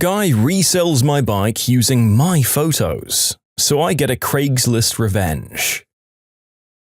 Guy resells my bike using my photos, so I get a Craigslist revenge.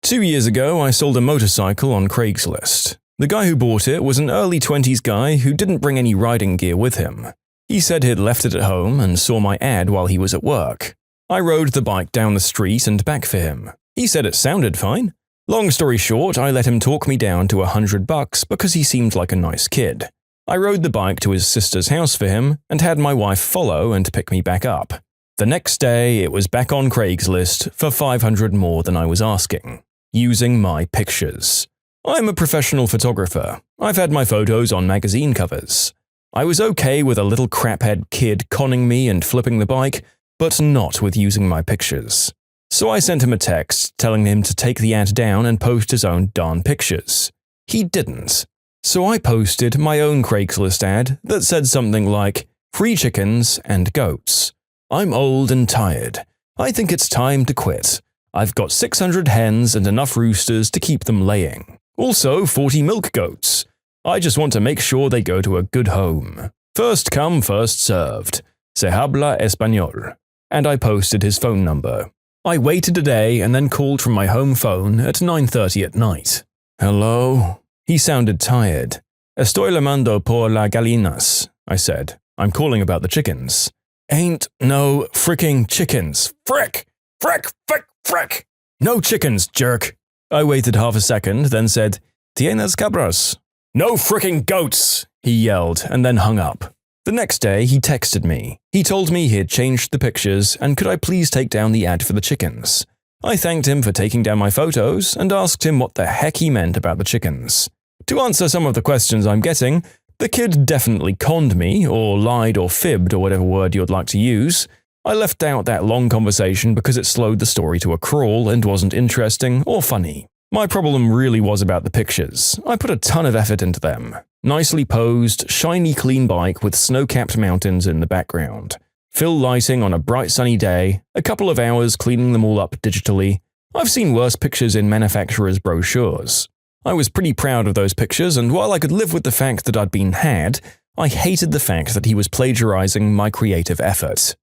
2 years ago, I sold a motorcycle on Craigslist. The guy who bought it was an early 20s guy who didn't bring any riding gear with him. He said he'd left it at home and saw my ad while he was at work. I rode the bike down the street and back for him. He said it sounded fine. Long story short, I let him talk me down to $100 because he seemed like a nice kid. I rode the bike to his sister's house for him and had my wife follow and pick me back up. The next day, it was back on Craigslist for $500 more than I was asking, using my pictures. I'm a professional photographer. I've had my photos on magazine covers. I was okay with a little craphead kid conning me and flipping the bike, but not with using my pictures. So I sent him a text telling him to take the ad down and post his own darn pictures. He didn't. So I posted my own Craigslist ad that said something like, "Free chickens and goats. I'm old and tired. I think it's time to quit. I've got 600 hens and enough roosters to keep them laying. Also 40 milk goats. I just want to make sure they go to a good home. First come, first served. Se habla español." And I posted his phone number. I waited a day and then called from my home phone at 9:30 at night. "Hello?" He sounded tired. "Estoy llamando por las gallinas," I said. "I'm calling about the chickens." "Ain't no fricking chickens. Frick! Frick! Frick! Frick! No chickens, jerk." I waited half a second, then said, "Tienes cabras?" "No fricking goats!" he yelled, and then hung up. The next day, he texted me. He told me he had changed the pictures, and could I please take down the ad for the chickens. I thanked him for taking down my photos, and asked him what the heck he meant about the chickens. To answer some of the questions I'm getting, the kid definitely conned me, or lied or fibbed, or whatever word you'd like to use. I left out that long conversation because it slowed the story to a crawl and wasn't interesting or funny. My problem really was about the pictures. I put a ton of effort into them. Nicely posed, shiny clean bike with snow-capped mountains in the background. Fill lighting on a bright sunny day, a couple of hours cleaning them all up digitally. I've seen worse pictures in manufacturers' brochures. I was pretty proud of those pictures, and while I could live with the fact that I'd been had, I hated the fact that he was plagiarizing my creative effort.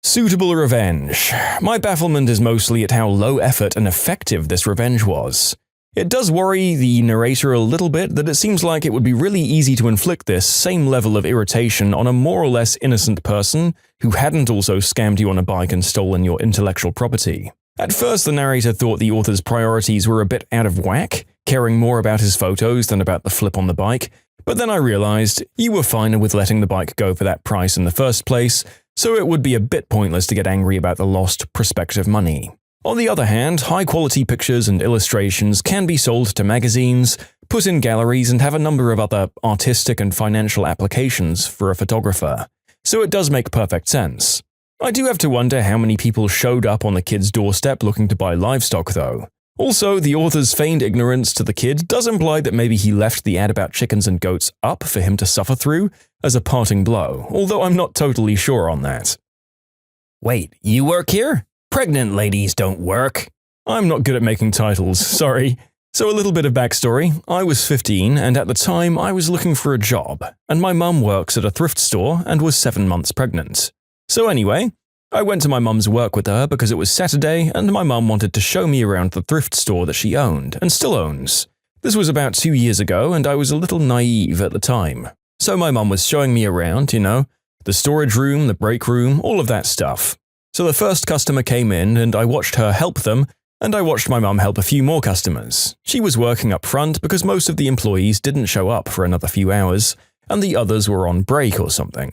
Suitable revenge. My bafflement is mostly at how low effort and effective this revenge was. It does worry the narrator a little bit that it seems like it would be really easy to inflict this same level of irritation on a more or less innocent person who hadn't also scammed you on a bike and stolen your intellectual property. At first, the narrator thought the author's priorities were a bit out of whack, caring more about his photos than about the flip on the bike, but then I realized you were fine with letting the bike go for that price in the first place, so it would be a bit pointless to get angry about the lost prospective money. On the other hand, high-quality pictures and illustrations can be sold to magazines, put in galleries, and have a number of other artistic and financial applications for a photographer, so it does make perfect sense. I do have to wonder how many people showed up on the kid's doorstep looking to buy livestock, though. Also, the author's feigned ignorance to the kid does imply that maybe he left the ad about chickens and goats up for him to suffer through as a parting blow, although I'm not totally sure on that. Wait, you work here? Pregnant ladies don't work. I'm not good at making titles, sorry. So a little bit of backstory. I was 15, and at the time I was looking for a job, and my mum works at a thrift store and was 7 months pregnant. So anyway, I went to my mum's work with her because it was Saturday and my mum wanted to show me around the thrift store that she owned, and still owns. This was about 2 years ago and I was a little naive at the time. So my mum was showing me around, the storage room, the break room, all of that stuff. So the first customer came in and I watched her help them, and I watched my mum help a few more customers. She was working up front because most of the employees didn't show up for another few hours, and the others were on break or something.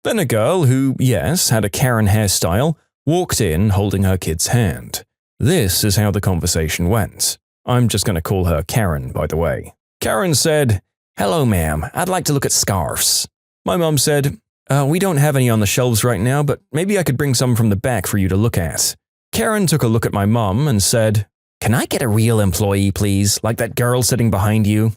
Then a girl who, yes, had a Karen hairstyle, walked in holding her kid's hand. This is how the conversation went. I'm just going to call her Karen, by the way. Karen said, "Hello, ma'am. I'd like to look at scarves." My mum said, "We don't have any on the shelves right now, but maybe I could bring some from the back for you to look at." Karen took a look at my mum and said, "Can I get a real employee, please, like that girl sitting behind you?"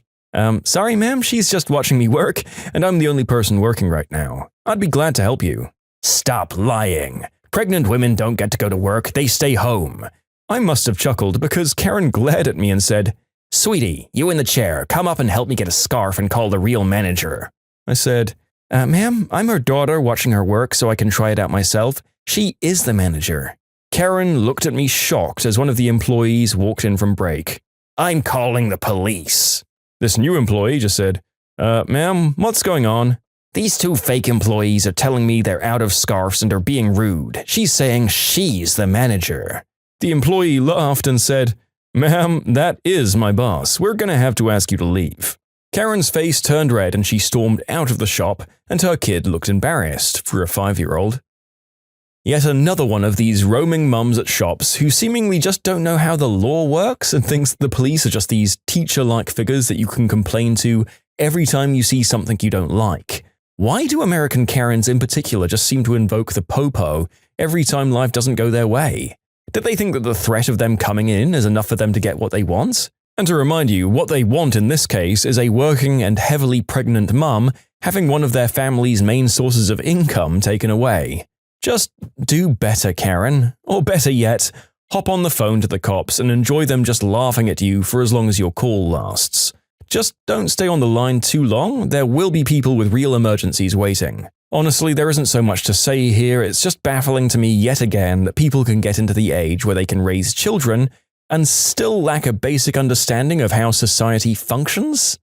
Sorry, ma'am, she's just watching me work, and I'm the only person working right now. I'd be glad to help you." "Stop lying. Pregnant women don't get to go to work, they stay home." I must have chuckled because Karen glared at me and said, "Sweetie, you in the chair, come up and help me get a scarf and call the real manager." I said, Ma'am, I'm her daughter watching her work so I can try it out myself. She is the manager. Karen looked at me shocked as one of the employees walked in from break. I'm calling the police. This new employee just said, ma'am, what's going on? These two fake employees are telling me they're out of scarves and are being rude. She's saying she's the manager. The employee laughed and said, ma'am, that is my boss. We're going to have to ask you to leave. Karen's face turned red and she stormed out of the shop, and her kid looked embarrassed for a 5-year-old. Yet another one of these roaming mums at shops who seemingly just don't know how the law works and thinks the police are just these teacher-like figures that you can complain to every time you see something you don't like. Why do American Karens in particular just seem to invoke the popo every time life doesn't go their way? Do they think that the threat of them coming in is enough for them to get what they want? And to remind you, what they want in this case is a working and heavily pregnant mum having one of their family's main sources of income taken away. Just do better, Karen. Or better yet, hop on the phone to the cops and enjoy them just laughing at you for as long as your call lasts. Just don't stay on the line too long. There will be people with real emergencies waiting. Honestly, there isn't so much to say here. It's just baffling to me yet again that people can get into the age where they can raise children and still lack a basic understanding of how society functions.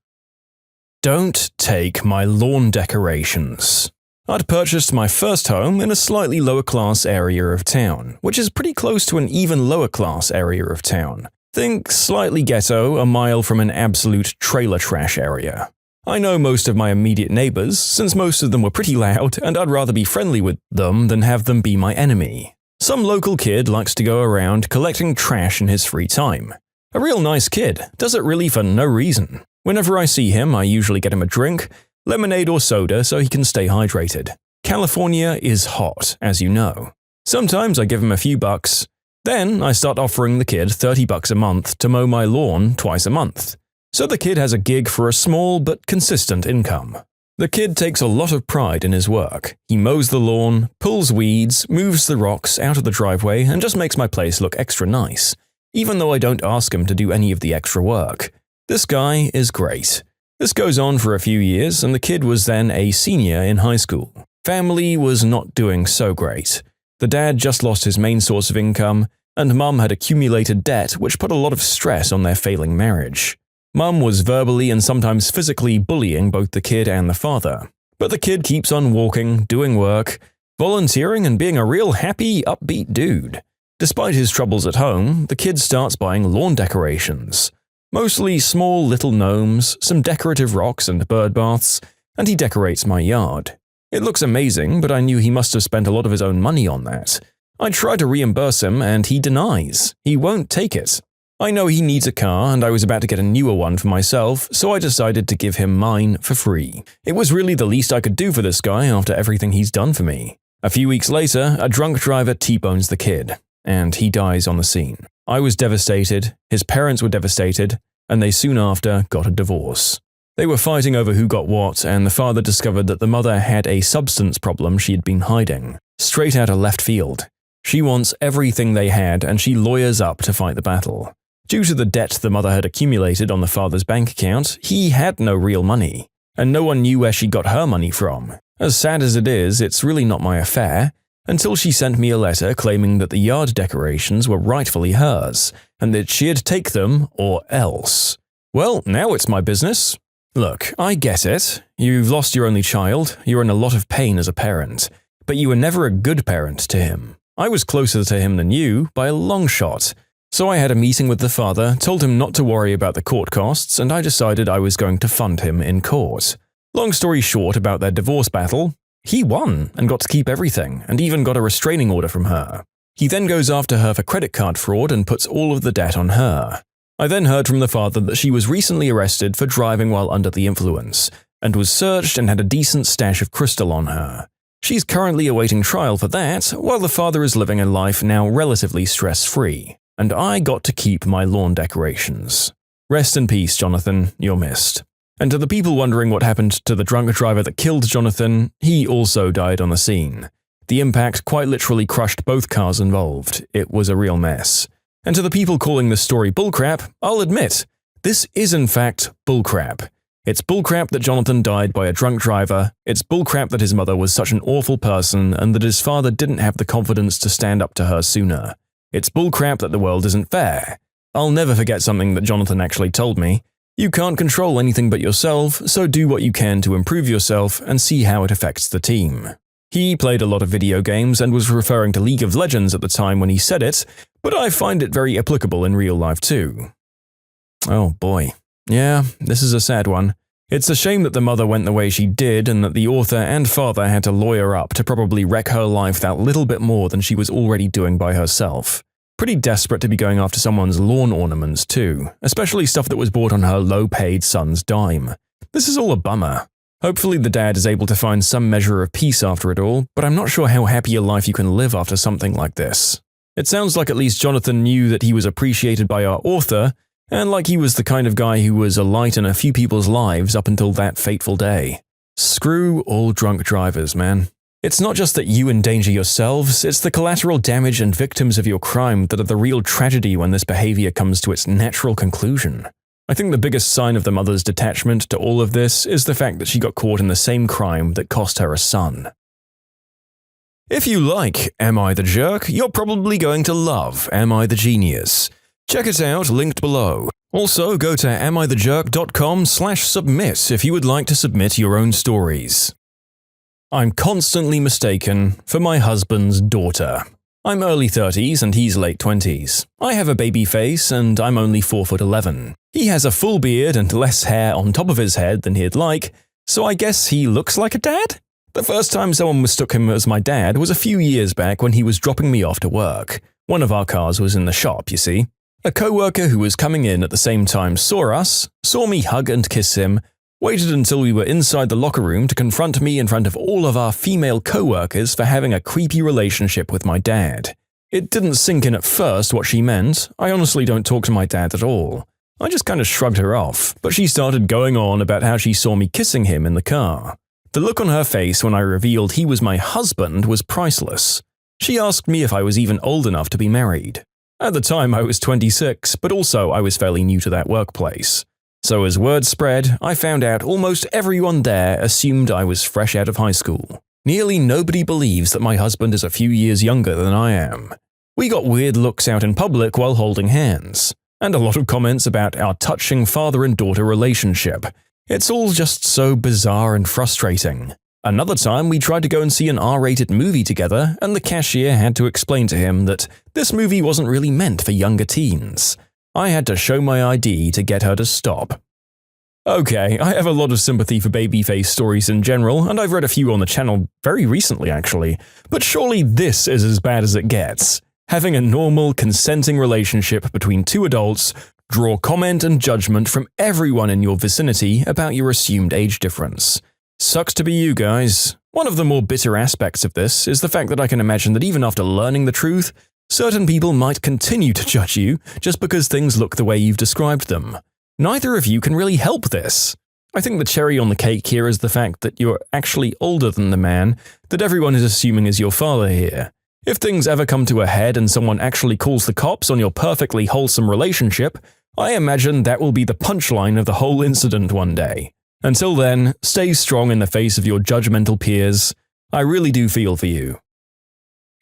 Don't take my lawn decorations. I'd purchased my first home in a slightly lower class area of town, which is pretty close to an even lower class area of town. Think slightly ghetto, a mile from an absolute trailer trash area. I know most of my immediate neighbors, since most of them were pretty loud, and I'd rather be friendly with them than have them be my enemy. Some local kid likes to go around collecting trash in his free time. A real nice kid, does it really for no reason. Whenever I see him, I usually get him a drink, lemonade or soda so he can stay hydrated. California is hot, as you know. Sometimes I give him a few bucks. Then I start offering the kid $30 a month to mow my lawn twice a month. So the kid has a gig for a small but consistent income. The kid takes a lot of pride in his work. He mows the lawn, pulls weeds, moves the rocks out of the driveway, and just makes my place look extra nice, even though I don't ask him to do any of the extra work. This guy is great. This goes on for a few years, and the kid was then a senior in high school. Family was not doing so great. The dad just lost his main source of income, and mum had accumulated debt which put a lot of stress on their failing marriage. Mum was verbally and sometimes physically bullying both the kid and the father. But the kid keeps on walking, doing work, volunteering, and being a real happy, upbeat dude. Despite his troubles at home, the kid starts buying lawn decorations. Mostly small little gnomes, some decorative rocks and bird baths, and he decorates my yard. It looks amazing, but I knew he must have spent a lot of his own money on that. I try to reimburse him and he denies. He won't take it. I know he needs a car and I was about to get a newer one for myself, so I decided to give him mine for free. It was really the least I could do for this guy after everything he's done for me. A few weeks later, a drunk driver T-bones the kid, and he dies on the scene. I was devastated, his parents were devastated, and they soon after got a divorce. They were fighting over who got what, and the father discovered that the mother had a substance problem she had been hiding. Straight out of left field. She wants everything they had, and she lawyers up to fight the battle. Due to the debt the mother had accumulated on the father's bank account, he had no real money, and no one knew where she got her money from. As sad as it is, it's really not my affair, until she sent me a letter claiming that the yard decorations were rightfully hers, and that she'd take them or else. Well, now it's my business. Look, I get it. You've lost your only child, you're in a lot of pain as a parent, but you were never a good parent to him. I was closer to him than you, by a long shot. So I had a meeting with the father, told him not to worry about the court costs, and I decided I was going to fund him in court. Long story short about their divorce battle, he won and got to keep everything, and even got a restraining order from her. He then goes after her for credit card fraud and puts all of the debt on her. I then heard from the father that she was recently arrested for driving while under the influence, and was searched and had a decent stash of crystal on her. She's currently awaiting trial for that, while the father is living a life now relatively stress-free. And I got to keep my lawn decorations. Rest in peace, Jonathan, you're missed. And to the people wondering what happened to the drunk driver that killed Jonathan, he also died on the scene. The impact quite literally crushed both cars involved. It was a real mess. And to the people calling this story bullcrap, I'll admit, this is in fact bullcrap. It's bullcrap that Jonathan died by a drunk driver, it's bullcrap that his mother was such an awful person and that his father didn't have the confidence to stand up to her sooner. It's bullcrap that the world isn't fair. I'll never forget something that Jonathan actually told me. You can't control anything but yourself, so do what you can to improve yourself and see how it affects the team. He played a lot of video games and was referring to League of Legends at the time when he said it, but I find it very applicable in real life too. Oh boy. Yeah, this is a sad one. It's a shame that the mother went the way she did and that the author and father had to lawyer up to probably wreck her life that little bit more than she was already doing by herself. Pretty desperate to be going after someone's lawn ornaments too, especially stuff that was bought on her low-paid son's dime. This is all a bummer. Hopefully the dad is able to find some measure of peace after it all, but I'm not sure how happy a life you can live after something like this. It sounds like at least Jonathan knew that he was appreciated by our author, and like he was the kind of guy who was a light in a few people's lives up until that fateful day. Screw all drunk drivers, man. It's not just that you endanger yourselves, it's the collateral damage and victims of your crime that are the real tragedy when this behavior comes to its natural conclusion. I think the biggest sign of the mother's detachment to all of this is the fact that she got caught in the same crime that cost her a son. If you like Am I the Jerk, you're probably going to love Am I the Genius. Check it out, linked below. Also, go to amithejerk.com/submit if you would like to submit your own stories. I'm constantly mistaken for my husband's daughter. I'm early 30s and he's late 20s. I have a baby face and I'm only 4'11". He has a full beard and less hair on top of his head than he'd like, so I guess he looks like a dad? The first time someone mistook him as my dad was a few years back when he was dropping me off to work. One of our cars was in the shop, you see. A coworker who was coming in at the same time saw me hug and kiss him, waited until we were inside the locker room to confront me in front of all of our female coworkers for having a creepy relationship with my dad. It didn't sink in at first what she meant. I honestly don't talk to my dad at all. I just kind of shrugged her off, but she started going on about how she saw me kissing him in the car. The look on her face when I revealed he was my husband was priceless. She asked me if I was even old enough to be married. At the time I was 26, but also I was fairly new to that workplace. So as word spread, I found out almost everyone there assumed I was fresh out of high school. Nearly nobody believes that my husband is a few years younger than I am. We got weird looks out in public while holding hands, and a lot of comments about our touching father and daughter relationship. It's all just so bizarre and frustrating. Another time we tried to go and see an R-rated movie together, and the cashier had to explain to him that this movie wasn't really meant for younger teens. I had to show my ID to get her to stop. Okay, I have a lot of sympathy for babyface stories in general, and I've read a few on the channel very recently actually, but surely this is as bad as it gets. Having a normal, consenting relationship between two adults, draw comment and judgment from everyone in your vicinity about your assumed age difference. Sucks to be you guys. One of the more bitter aspects of this is the fact that I can imagine that even after learning the truth, certain people might continue to judge you just because things look the way you've described them. Neither of you can really help this. I think the cherry on the cake here is the fact that you're actually older than the man that everyone is assuming is your father here. If things ever come to a head and someone actually calls the cops on your perfectly wholesome relationship, I imagine that will be the punchline of the whole incident one day. Until then, stay strong in the face of your judgmental peers. I really do feel for you.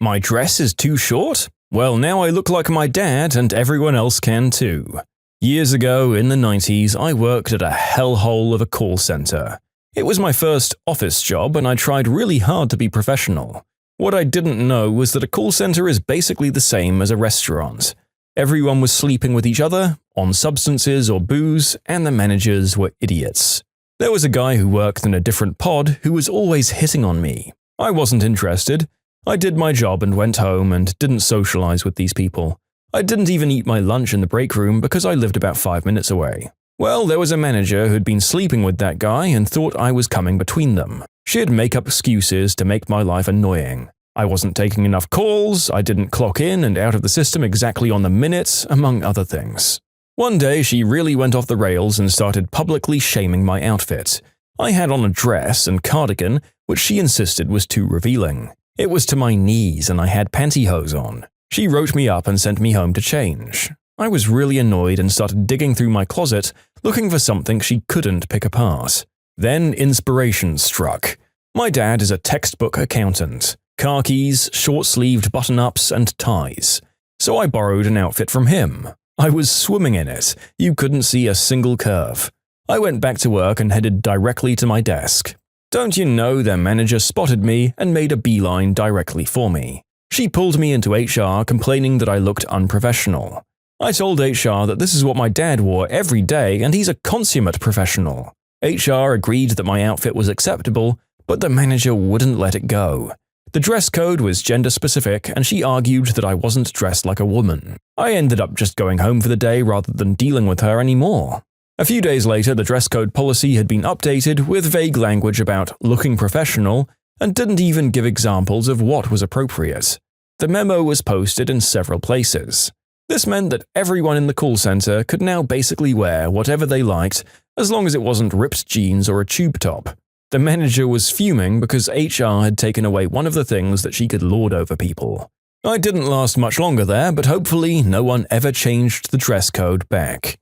My dress is too short? Well, now I look like my dad and everyone else can too. Years ago, in the 90s, I worked at a hellhole of a call center. It was my first office job and I tried really hard to be professional. What I didn't know was that a call center is basically the same as a restaurant. Everyone was sleeping with each other, on substances or booze, and the managers were idiots. There was a guy who worked in a different pod who was always hitting on me. I wasn't interested. I did my job and went home and didn't socialize with these people. I didn't even eat my lunch in the break room because I lived about 5 minutes away. Well, there was a manager who'd been sleeping with that guy and thought I was coming between them. She'd make up excuses to make my life annoying. I wasn't taking enough calls, I didn't clock in and out of the system exactly on the minute, among other things. One day she really went off the rails and started publicly shaming my outfit. I had on a dress and cardigan, which she insisted was too revealing. It was to my knees and I had pantyhose on. She wrote me up and sent me home to change. I was really annoyed and started digging through my closet looking for something she couldn't pick apart. Then inspiration struck. My dad is a textbook accountant. Khakis, short-sleeved button-ups, and ties. So I borrowed an outfit from him. I was swimming in it. You couldn't see a single curve. I went back to work and headed directly to my desk. Don't you know, their manager spotted me and made a beeline directly for me. She pulled me into HR complaining that I looked unprofessional. I told HR that this is what my dad wore every day and he's a consummate professional. HR agreed that my outfit was acceptable, but the manager wouldn't let it go. The dress code was gender-specific and she argued that I wasn't dressed like a woman. I ended up just going home for the day rather than dealing with her anymore. A few days later, the dress code policy had been updated with vague language about looking professional and didn't even give examples of what was appropriate. The memo was posted in several places. This meant that everyone in the call center could now basically wear whatever they liked as long as it wasn't ripped jeans or a tube top. The manager was fuming because HR had taken away one of the things that she could lord over people. I didn't last much longer there, but hopefully no one ever changed the dress code back.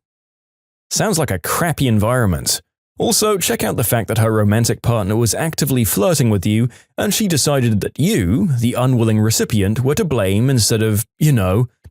Sounds like a crappy environment. Also, check out the fact that her romantic partner was actively flirting with you and she decided that you, the unwilling recipient, were to blame instead of,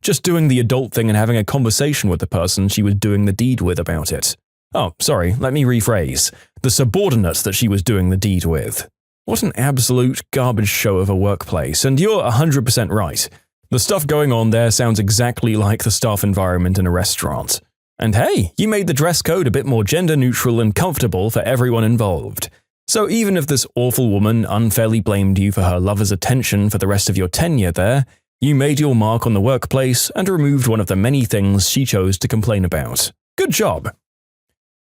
just doing the adult thing and having a conversation with the person she was doing the deed with about it. Oh, sorry, let me rephrase. The subordinate that she was doing the deed with. What an absolute garbage show of a workplace, and you're 100% right. The stuff going on there sounds exactly like the staff environment in a restaurant. And hey, you made the dress code a bit more gender-neutral and comfortable for everyone involved. So even if this awful woman unfairly blamed you for her lover's attention for the rest of your tenure there, you made your mark on the workplace and removed one of the many things she chose to complain about. Good job!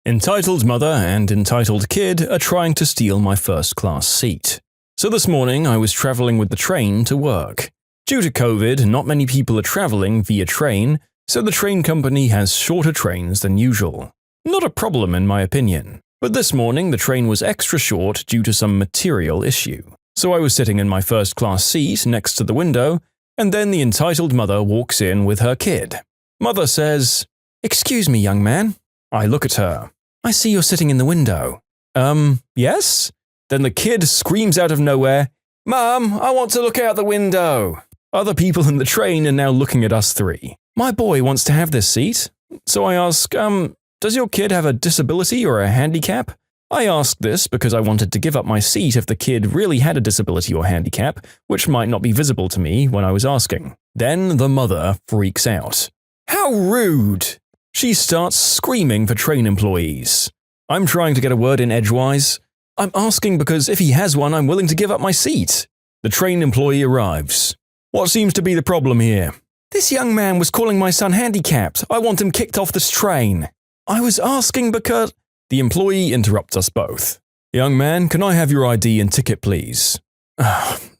Entitled mother and entitled kid are trying to steal my first-class seat. So this morning I was traveling with the train to work. Due to COVID, not many people are traveling via train, so the train company has shorter trains than usual. Not a problem in my opinion. But this morning the train was extra short due to some material issue. So I was sitting in my first-class seat next to the window, and then the entitled mother walks in with her kid. Mother says, "Excuse me, young man." I look at her. "I see you're sitting in the window." Yes?" Then the kid screams out of nowhere, "Mum, I want to look out the window." Other people in the train are now looking at us three. My boy wants to have this seat. So I ask, does your kid have a disability or a handicap? I asked this because I wanted to give up my seat if the kid really had a disability or handicap, which might not be visible to me when I was asking. Then the mother freaks out. How rude! She starts screaming for train employees. I'm trying to get a word in edgewise. I'm asking because if he has one, I'm willing to give up my seat. The train employee arrives. What seems to be the problem here? This young man was calling my son handicapped. I want him kicked off this train. I was asking because… The employee interrupts us both. Young man, can I have your ID and ticket, please?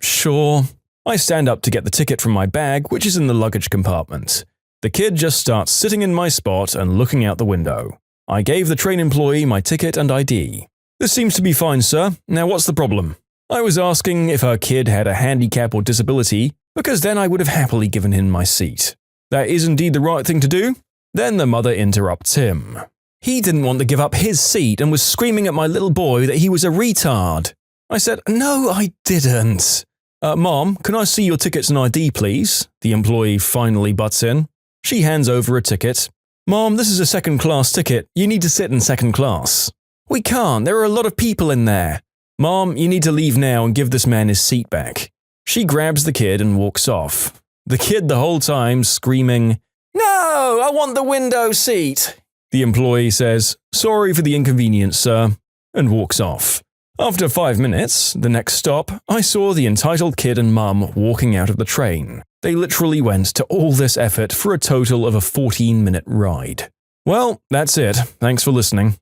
Sure. I stand up to get the ticket from my bag, which is in the luggage compartment. The kid just starts sitting in my spot and looking out the window. I gave the train employee my ticket and ID. This seems to be fine, sir. Now what's the problem? I was asking if her kid had a handicap or disability, because then I would have happily given him my seat. That is indeed the right thing to do. Then the mother interrupts him. He didn't want to give up his seat and was screaming at my little boy that he was a retard. I said, "No, I didn't." Mom, can I see your tickets and ID, please?" The employee finally butts in. She hands over a ticket. "Mom, this is a second-class ticket. You need to sit in second class." "We can't. There are a lot of people in there." "Mom, you need to leave now and give this man his seat back." She grabs the kid and walks off. The kid the whole time screaming, "No, I want the window seat." The employee says, "Sorry for the inconvenience, sir," and walks off. After 5 minutes, the next stop, I saw the entitled kid and mum walking out of the train. They literally went to all this effort for a total of a 14-minute ride. Well, that's it. Thanks for listening.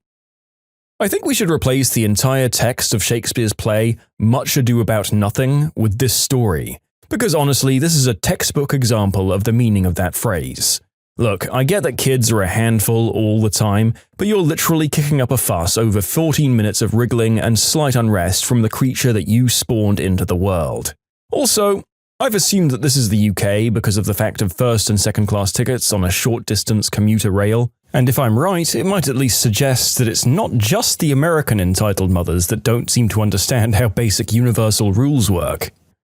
I think we should replace the entire text of Shakespeare's play, Much Ado About Nothing, with this story. Because honestly, this is a textbook example of the meaning of that phrase. Look, I get that kids are a handful all the time, but you're literally kicking up a fuss over 14 minutes of wriggling and slight unrest from the creature that you spawned into the world. Also, I've assumed that this is the UK because of the fact of first and second class tickets on a short-distance commuter rail, and if I'm right, it might at least suggest that it's not just the American entitled mothers that don't seem to understand how basic universal rules work.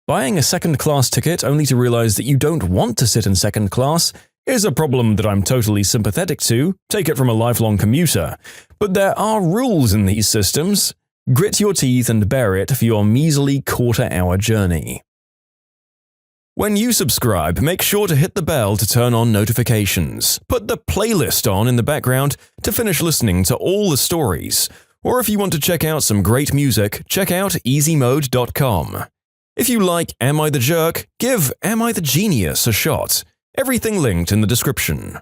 Buying a second-class ticket only to realize that you don't want to sit in second class is a problem that I'm totally sympathetic to, take it from a lifelong commuter. But there are rules in these systems. Grit your teeth and bear it for your measly quarter-hour journey. When you subscribe, make sure to hit the bell to turn on notifications. Put the playlist on in the background to finish listening to all the stories. Or if you want to check out some great music, check out easymode.com. If you like Am I the Jerk, give Am I the Genius a shot. Everything linked in the description.